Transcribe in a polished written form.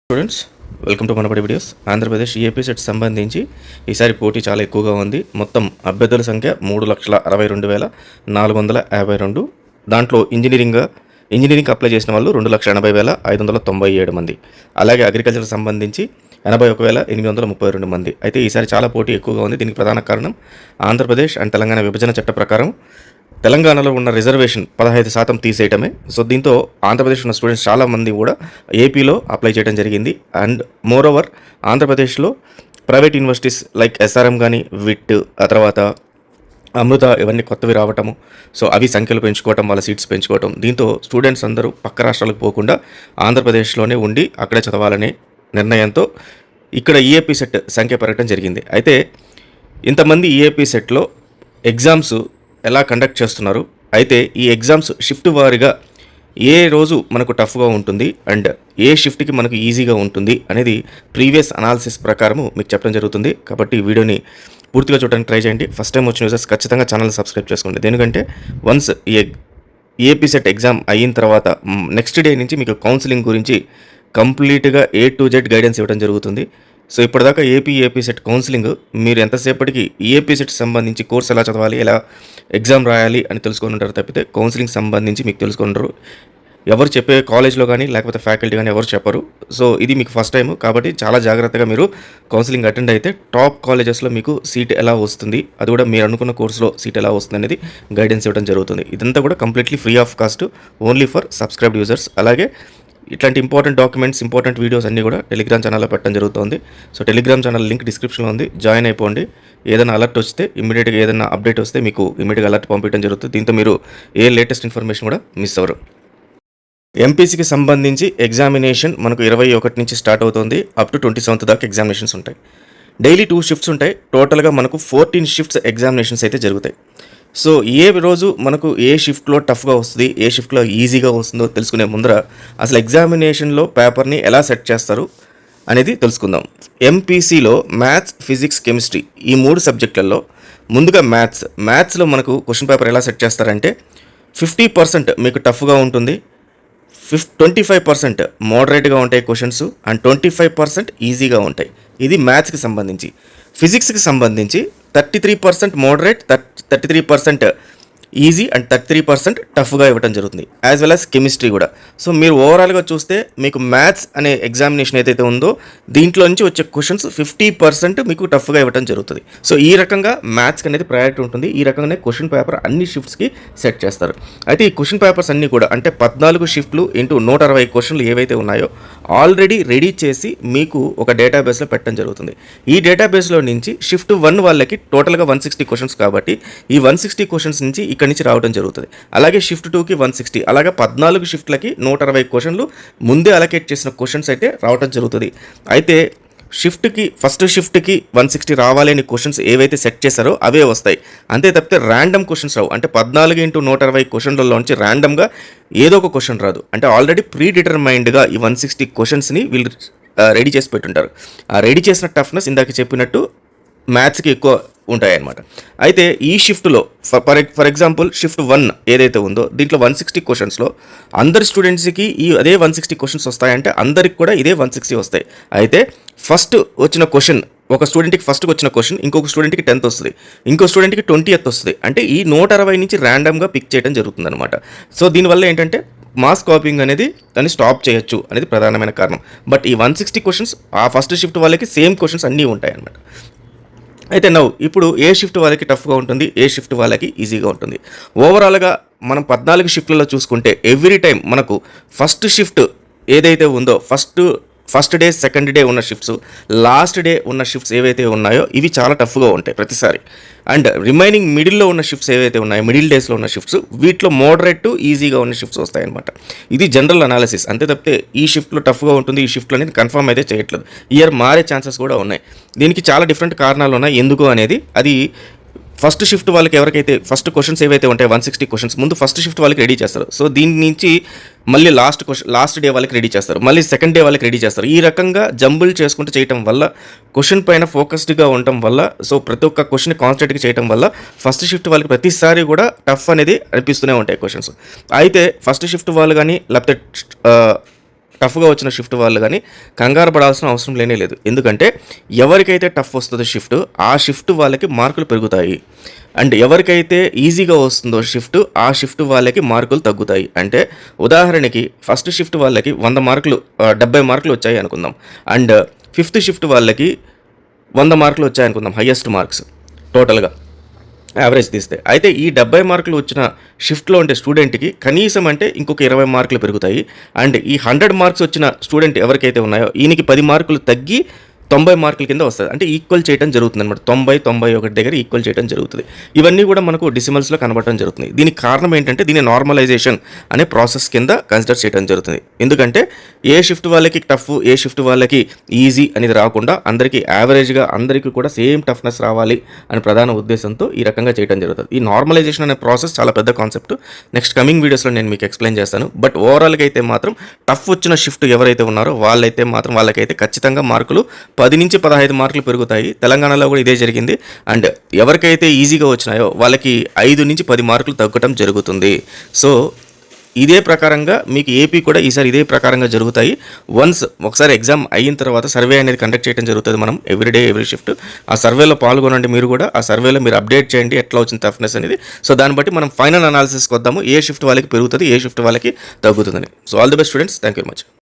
Students, welcome to Manabadi videos. Andhra Pradesh AP set సంబంధించి ఈసారి పోటీ చాలా ఎక్కువగా ఉంది. మొత్తం అభ్యర్థుల సంఖ్య 3,62,452. దాంట్లో ఇంజనీరింగ్ అప్లై చేసిన వాళ్ళు 2,80,597 మంది. అలాగే అగ్రికల్చర్ సంబంధించి 81,832 మంది. అయితే ఈసారి చాలా పోటీ ఎక్కువగా ఉంది. దీనికి ప్రధాన కారణం ఆంధ్రప్రదేశ్ అండ్ తెలంగాణ విభజన చట్ట ప్రకారం తెలంగాణలో ఉన్న రిజర్వేషన్ 15% తీసేయటమే. సో దీంతో ఆంధ్రప్రదేశ్ ఉన్న స్టూడెంట్స్ చాలామంది కూడా ఏపీలో అప్లై చేయడం జరిగింది. అండ్ మోర్ ఓవర్ ఆంధ్రప్రదేశ్లో ప్రైవేట్ యూనివర్సిటీస్ లైక్ ఎస్ఆర్ఎం కానీ, విట్, ఆ తర్వాత అమృత, ఇవన్నీ కొత్తవి రావటము. సో అవి సంఖ్యలు పెంచుకోవటం, వాళ్ళ సీట్స్ పెంచుకోవటం, దీంతో స్టూడెంట్స్ అందరూ పక్క రాష్ట్రాలకు పోకుండా ఆంధ్రప్రదేశ్లోనే ఉండి అక్కడే చదవాలనే నిర్ణయంతో ఇక్కడ ఈఏపీ సెట్ సంఖ్య పెరగడం జరిగింది. అయితే ఇంతమంది ఈఏపీ సెట్లో ఎగ్జామ్స్ ఎలా కండక్ట్ చేస్తున్నారు, అయితే ఈ ఎగ్జామ్స్ షిఫ్ట్ వారీగా ఏ రోజు మనకు టఫ్గా ఉంటుంది అండ్ ఏ షిఫ్ట్కి మనకు ఈజీగా ఉంటుంది అనేది ప్రీవియస్ అనాలిసిస్ ప్రకారము మీకు చెప్పడం జరుగుతుంది. కాబట్టి ఈ వీడియోని పూర్తిగా చూడడానికి ట్రై చేయండి. ఫస్ట్ టైం వచ్చిన యూజర్స్ ఖచ్చితంగా ఛానల్ సబ్స్క్రైబ్ చేసుకోండి. ఎందుకంటే వన్స్ ఈ ఏపీ సెట్ ఎగ్జామ్ అయిన తర్వాత నెక్స్ట్ డే నుంచి మీకు కౌన్సిలింగ్ గురించి కంప్లీట్గా A to Z గైడెన్స్ ఇవ్వడం జరుగుతుంది. సో ఇప్పటిదాకా ఏపీ సెట్ కౌన్సిలింగ్ మీరు ఎంతసేపటికి ఏపీ సెట్ సంబంధించి కోర్స్ ఎలా చదవాలి, ఎలా ఎగ్జామ్ రాయాలి అని తెలుసుకొని ఉంటారు తప్పితే కౌన్సిలింగ్ సంబంధించి మీకు తెలుసుకుంటారు. ఎవరు చెప్పే కాలేజ్లో కానీ లేకపోతే ఫ్యాకల్టీ కానీ ఎవరు చెప్పరు. సో ఇది మీకు ఫస్ట్ టైం కాబట్టి చాలా జాగ్రత్తగా మీరు కౌన్సిలింగ్ అటెండ్ అయితే టాప్ కాలేజెస్లో మీకు సీట్ ఎలా వస్తుంది, అది కూడా మీరు అనుకున్న కోర్సులో సీట్ ఎలా వస్తుంది అనేది గైడెన్స్ ఇవ్వడం జరుగుతుంది. ఇదంతా కూడా completely free of cost, only for subscribed users. అలాగే ఇట్లాంటి ఇంపార్టెంట్ డాక్యుమెంట్స్, ఇంపార్టెంట్ వీడియోస్ అన్నీ కూడా టెలిగ్రామ్ ఛానల్లో పెట్టడం జరుగుతుంది. సో టెలిగ్రామ్ ఛానల్ లింక్ డిస్క్రిప్షన్లో ఉంది, జాయిన్ అయిపోండి. ఏదైనా అలర్ట్ వస్తే ఇమీడియట్గా, ఏదైనా అప్డేట్ వస్తే మీకు ఇమీడియట్గా అలర్ట్ పంపించడం జరుగుతుంది. దీంతో మీరు ఏ లేటెస్ట్ ఇన్ఫర్మేషన్ కూడా మిస్ అవ్వరు. ఎంపీసీకి సంబంధించి ఎగ్జామినేషన్ మనకు 21 నుంచి స్టార్ట్ అవుతుంది. అప్ టు 27 దాకా ఎగ్జామినేషన్స్ ఉంటాయి. డైలీ 2 షిఫ్ట్స్ ఉంటాయి. టోటల్గా మనకు 14 షిఫ్ట్స్ ఎగ్జామినేషన్స్ అయితే జరుగుతాయి. సో ఏ రోజు మనకు ఏ షిఫ్ట్లో టఫ్గా వస్తుంది, ఏ షిఫ్ట్లో ఈజీగా వస్తుందో తెలుసుకునే ముందర అసలు ఎగ్జామినేషన్లో పేపర్ని ఎలా సెట్ చేస్తారు అనేది తెలుసుకుందాం. ఎంపీసీలో మ్యాథ్స్, ఫిజిక్స్, కెమిస్ట్రీ ఈ 3 సబ్జెక్టులలో ముందుగా మ్యాథ్స్లో మనకు క్వశ్చన్ పేపర్ ఎలా సెట్ చేస్తారంటే 50% మీకు టఫ్గా ఉంటుంది, 25% మోడరేట్గా ఉంటాయి క్వశ్చన్స్ అండ్ 25% ఈజీగా ఉంటాయి. ఇది మ్యాథ్స్కి సంబంధించి. ఫిజిక్స్కి సంబంధించి 33% మోడరేట్, 33% ఈజీ అండ్ 33% టఫ్గా ఇవ్వడం జరుగుతుంది. యాజ్ వెల్ యాజ్ కెమిస్ట్రీ కూడా. సో మీరు ఓవరాల్గా చూస్తే మీకు మ్యాథ్స్ అనే ఎగ్జామినేషన్ ఏదైతే ఉందో దీంట్లో నుంచి వచ్చే క్వశ్చన్స్ 50% మీకు టఫ్గా ఇవ్వడం జరుగుతుంది. సో ఈ రకంగా మ్యాథ్స్కి అనేది ప్రయారిటీ ఉంటుంది. ఈ రకంగానే క్వశ్చన్ పేపర్ అన్ని షిఫ్ట్స్కి సెట్ చేస్తారు. అయితే ఈ క్వశ్చన్ పేపర్స్ అన్నీ కూడా అంటే 14 షిఫ్ట్లు ఇంటూ 160 క్వశ్చన్లు ఏవైతే ఉన్నాయో ఆల్రెడీ రెడీ చేసి మీకు ఒక డేటాబేస్లో పెట్టడం జరుగుతుంది. ఈ డేటాబేస్లో నుంచి షిఫ్ట్ 1 వాళ్ళకి టోటల్గా 160 క్వశ్చన్స్ కాబట్టి ఈ 160 క్వశ్చన్స్ నుంచి ఇక్కడి నుంచి రావడం జరుగుతుంది. అలాగే షిఫ్ట్ 2కి 160, అలాగే 14 షిఫ్ట్లకి 160 క్వశ్చన్లు ముందే అలొకేట్ చేసిన క్వశ్చన్స్ అయితే రావడం జరుగుతుంది. అయితే ఫస్ట్ షిఫ్ట్కి 160 రావాలి అని క్వశ్చన్స్ ఏవైతే సెట్ చేశారో అవే వస్తాయి. అంతే తప్పితే ర్యాండమ్ క్వశ్చన్స్ రావు. అంటే 14 × 160 క్వశ్చన్లలో నుంచి ర్యాండమ్గా ఏదో ఒక క్వశ్చన్ రాదు. అంటే ఆల్రెడీ ప్రీ డిటర్మైన్డ్గా ఈ 160 క్వశ్చన్స్ని వీళ్ళు రెడీ చేసి పెట్టుంటారు. ఆ రెడీ చేసిన టఫ్నెస్ ఇందాక చెప్పినట్టు మ్యాథ్స్కి ఎక్కువ ఉంటాయన్నమాట. అయితే ఈ షిఫ్ట్లో ఫర్ ఎగ్జాంపుల్ షిఫ్ట్ 1 ఏదైతే ఉందో దీంట్లో 160 క్వశ్చన్స్లో అందరి స్టూడెంట్స్కి అదే 160 క్వశ్చన్స్ వస్తాయంటే అందరికి కూడా ఇదే 160 వస్తాయి. అయితే ఫస్ట్ వచ్చిన క్వశ్చన్ ఒక స్టూడెంట్కి ఫస్ట్కి వచ్చిన క్వశ్చన్ ఇంకొక స్టూడెంట్కి 10th వస్తుంది, ఇంకో స్టూడెంట్కి 20th వస్తుంది. అంటే ఈ 160 నుంచి ర్యాండమ్గా పిక్ చేయడం జరుగుతుంది అనమాట. సో దీనివల్ల ఏంటంటే మాస్ కాపింగ్ అనేది దాన్ని స్టాప్ చేయొచ్చు అనేది ప్రధానమైన కారణం. బట్ ఈ 160 క్వశ్చన్స్ ఆ ఫస్ట్ షిఫ్ట్ వాళ్ళకి సేమ్ క్వశ్చన్స్ అన్నీ ఉంటాయి అన్నమాట. అయితే ఇప్పుడు ఏ షిఫ్ట్ వాళ్ళకి టఫ్గా ఉంటుంది, ఏ షిఫ్ట్ వాళ్ళకి ఈజీగా ఉంటుంది. ఓవరాల్గా మనం 14 షిఫ్ట్లలో చూసుకుంటే ఎవ్రీ టైం మనకు ఫస్ట్ షిఫ్ట్ ఏదైతే ఉందో ఫస్ట్ డే, సెకండ్ డే ఉన్న షిఫ్ట్స్, లాస్ట్ డే ఉన్న షిఫ్ట్స్ ఏవైతే ఉన్నాయో ఇవి చాలా టఫ్గా ఉంటాయి ప్రతిసారి. అండ్ రిమైనింగ్ మిడిల్లో ఉన్న షిఫ్ట్స్ ఏవైతే ఉన్నాయో మిడిల్ డేస్లో ఉన్న షిఫ్ట్స్ వీటిలో మోడరేట్ టు ఈజీగా ఉన్న షిఫ్ట్స్ వస్తాయన్నమాట. ఇది జనరల్ అనాలిసిస్. అంతే తప్పితే ఈ షిఫ్ట్లో టఫ్గా ఉంటుంది, ఈ షిఫ్ట్లో అనేది కన్ఫర్మ్ అయితే చేయట్లేదు. ఇయర్ మారే ఛాన్సెస్ కూడా ఉన్నాయి. దీనికి చాలా డిఫరెంట్ కారణాలు ఉన్నాయి. ఎందుకు అనేది అది ఫస్ట్ షిఫ్ట్ వాళ్ళకి ఎవరికైతే ఫస్ట్ క్వశ్చన్స్ ఏవైతే ఉంటాయి 160 క్వశ్చన్స్ ముందు ఫస్ట్ షిఫ్ట్ వాళ్ళకి రెడీ చేస్తారు. సో దీని నుంచి మళ్ళీ లాస్ట్ డే వాళ్ళకి రెడీ చేస్తారు, మళ్ళీ సెకండ్ డే వాళ్ళకి రెడీ చేస్తారు. ఈ రకంగా జంబుల్ చేసుకుంటూ చేయటం వల్ల క్వశ్చన్ పైన ఫోకస్డ్గా ఉండటం వల్ల సో ప్రతి ఒక్క క్వశ్చన్ కాన్సన్ట్రేట్గా చేయడం వల్ల ఫస్ట్ షిఫ్ట్ వాళ్ళకి ప్రతిసారి కూడా టఫ్ అనేది అనిపిస్తూనే ఉంటాయి క్వశ్చన్స్. అయితే ఫస్ట్ షిఫ్ట్ వాళ్ళు కానీ లేకపోతే టఫ్గా వచ్చిన షిఫ్ట్ వాళ్ళు కానీ కంగారు పడాల్సిన అవసరం లేనే లేదు. ఎందుకంటే ఎవరికైతే టఫ్ వస్తుందో షిఫ్ట్, ఆ షిఫ్ట్ వాళ్ళకి మార్కులు పెరుగుతాయి. అండ్ ఎవరికైతే ఈజీగా వస్తుందో షిఫ్ట్, ఆ షిఫ్ట్ వాళ్ళకి మార్కులు తగ్గుతాయి. అంటే ఉదాహరణకి ఫస్ట్ షిఫ్ట్ వాళ్ళకి 100 మార్కులు 70 మార్కులు వచ్చాయి అనుకుందాం. అండ్ ఫిఫ్త్ షిఫ్ట్ వాళ్ళకి 100 మార్కులు వచ్చాయి అనుకుందాం, హయ్యెస్ట్ మార్క్స్ టోటల్గా యావరేజ్ తీస్తే. అయితే ఈ 70 మార్కులు వచ్చిన షిఫ్ట్లో ఉండే స్టూడెంట్కి కనీసం అంటే ఇంకొక 20 మార్కులు పెరుగుతాయి. అండ్ ఈ 100 మార్క్స్ వచ్చిన స్టూడెంట్ ఎవరికైతే ఉన్నాయో ఈయనకి 10 మార్కులు తగ్గి 90 మార్కుల కింద వస్తుంది. అంటే ఈక్వల్ చేయడం జరుగుతుంది అనమాట. 90, 91 దగ్గర ఈక్వల్ చేయడం జరుగుతుంది. ఇవన్నీ కూడా మనకు డెసిమల్స్లో కనబడటం జరుగుతుంది. దీనికి కారణం ఏంటంటే దీన్ని నార్మలైజేషన్ అనే ప్రాసెస్ కింద కన్సిడర్ చేయడం జరుగుతుంది. ఎందుకంటే ఏ షిఫ్ట్ వాళ్ళకి టఫ్, ఏ షిఫ్ట్ వాళ్ళకి ఈజీ అనేది రాకుండా అందరికీ యావరేజ్గా అందరికీ కూడా సేమ్ టఫ్నెస్ రావాలి అనే ప్రధాన ఉద్దేశంతో ఈ రకంగా చేయడం జరుగుతుంది. ఈ నార్మలైజేషన్ అనే ప్రాసెస్ చాలా పెద్ద కాన్సెప్ట్. నెక్స్ట్ కమింగ్ వీడియోస్లో నేను మీకు ఎక్స్ప్లెయిన్ చేస్తాను. బట్ ఓవరాల్గా అయితే మాత్రం టఫ్ వచ్చిన షిఫ్ట్ ఎవరైతే ఉన్నారో వాళ్ళకైతే ఖచ్చితంగా మార్కులు 10 నుంచి 15 మార్కులు పెరుగుతాయి. తెలంగాణలో కూడా ఇదే జరిగింది. అండ్ ఎవరికైతే ఈజీగా వచ్చినాయో వాళ్ళకి 5 నుంచి 10 మార్కులు తగ్గటం జరుగుతుంది. సో ఇదే ప్రకారంగా మీకు ఏపీ కూడా ఈసారి ఇదే ప్రకారంగా జరుగుతాయి. ఒకసారి ఎగ్జామ్ అయిన తర్వాత సర్వే అనేది కండక్ట్ చేయడం జరుగుతుంది. మనం ఎవ్రీడే ఎవ్రీ షిఫ్ట్ ఆ సర్వేలో పాల్గొనండి. మీరు కూడా ఆ సర్వేలో మీరు అప్డేట్ చేయండి ఎట్లా వచ్చిన టఫ్నెస్ అనేది. సో దాన్ని బట్టి మనం ఫైనల్ అనాలిసిస్కి వద్దాము, ఏ షిఫ్ట్ వాళ్ళకి పెరుగుతుంది, ఏ షిఫ్ట్ వాళ్ళకి తగ్గుతుందని. So all the best students, thank you very much.